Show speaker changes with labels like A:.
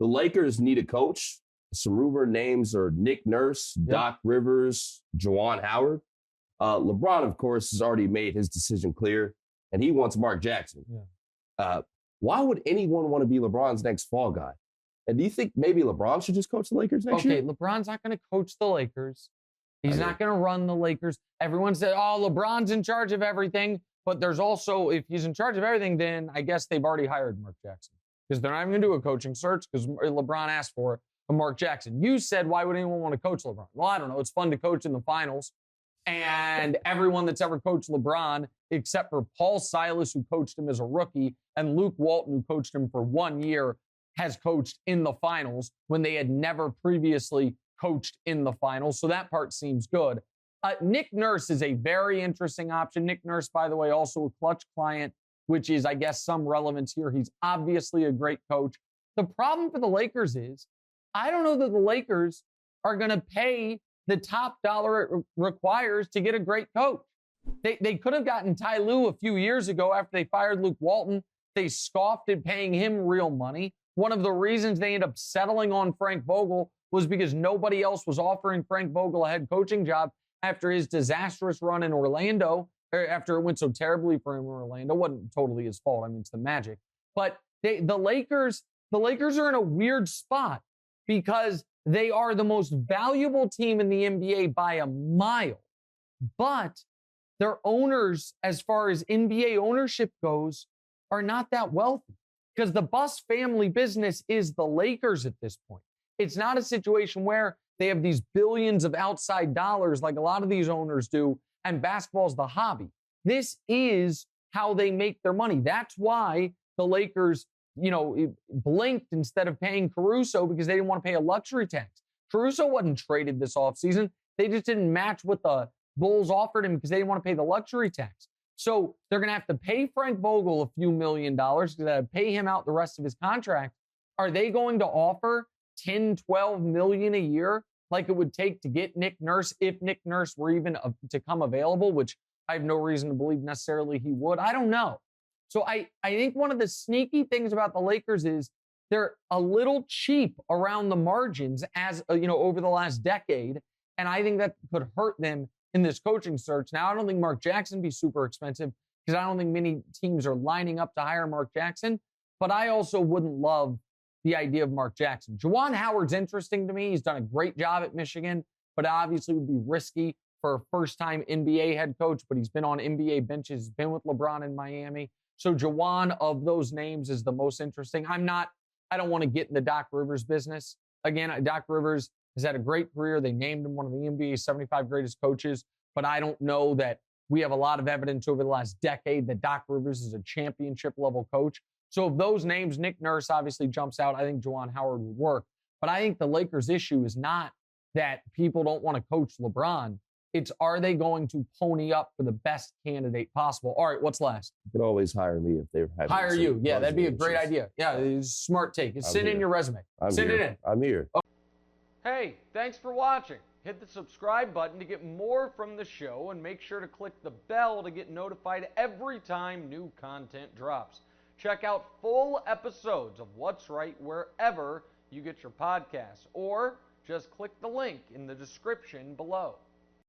A: The Lakers need a coach. Some rumor names are Nick Nurse, Doc Rivers, Juwan Howard. LeBron, of course, has already made his decision clear, and he wants Mark Jackson. Why would anyone want to be LeBron's next fall guy? And do you think maybe LeBron should just coach the Lakers next year?
B: Okay, LeBron's not going to coach the Lakers. He's not going to run the Lakers. Everyone said, oh, LeBron's in charge of everything. But there's also, if he's in charge of everything, then I guess they've already hired Mark Jackson. Because they're not even going to do a coaching search because LeBron asked for it from Mark Jackson. You said, why would anyone want to coach LeBron? Well, I don't know. It's fun to coach in the finals. And everyone that's ever coached LeBron, except for Paul Silas, who coached him as a rookie, and Luke Walton, who coached him for 1 year, has coached in the finals when they had never previously coached in the finals. So that part seems good. Nick Nurse is a very interesting option. Nick Nurse, by the way, also a Clutch client, which is, I guess, some relevance here. He's obviously a great coach. The problem for the Lakers is, I don't know that the Lakers are going to pay the top dollar it requires to get a great coach. They could have gotten Ty Lue a few years ago after they fired Luke Walton. They scoffed at paying him real money. One of the reasons they ended up settling on Frank Vogel was because nobody else was offering Frank Vogel a head coaching job after his disastrous run in Orlando, or after it went so terribly for him in Orlando. It wasn't totally his fault. I mean, it's the Magic. But the Lakers are in a weird spot because they are the most valuable team in the NBA by a mile. But their owners, as far as NBA ownership goes, are not that wealthy because the Buss family business is the Lakers at this point. It's not a situation where they have these billions of outside dollars like a lot of these owners do, and basketball's the hobby. This is how they make their money. That's why the Lakers, blinked instead of paying Caruso because they didn't want to pay a luxury tax. Caruso wasn't traded this offseason. They just didn't match what the Bulls offered him because they didn't want to pay the luxury tax. So they're going to have to pay Frank Vogel a few $1 million because they have to pay him out the rest of his contract. Are they going to offer $10, $12 million a year like it would take to get Nick Nurse if Nick Nurse were even to come available, which I have no reason to believe necessarily he would? I don't know. So I think one of the sneaky things about the Lakers is they're a little cheap around the margins as, over the last decade. And I think that could hurt them in this coaching search. Now, I don't think Mark Jackson be super expensive because I don't think many teams are lining up to hire Mark Jackson. But I also wouldn't love the idea of Mark Jackson. Juwan Howard's interesting to me. He's done a great job at Michigan, but obviously would be risky for a first-time NBA head coach, but he's been on NBA benches, he's been with LeBron in Miami. So Juwan of those names is the most interesting. I don't want to get in the Doc Rivers business. Again, Doc Rivers has had a great career. They named him one of the NBA's 75 greatest coaches, but I don't know that we have a lot of evidence over the last decade that Doc Rivers is a championship-level coach. So of those names, Nick Nurse obviously jumps out. I think Juwan Howard would work. But I think the Lakers' issue is not that people don't want to coach LeBron. It's, are they going to pony up for the best candidate possible? All right, what's last?
A: You could always hire me if they're having
B: hire you. Yeah, that'd be a great idea. Yeah, it's a smart take. Send in your resume. Send it in.
A: I'm here.
B: Okay. Hey, thanks for watching. Hit the subscribe button to get more from the show, and make sure to click the bell to get notified every time new content drops. Check out full episodes of What's Right wherever you get your podcasts, or just click the link in the description below.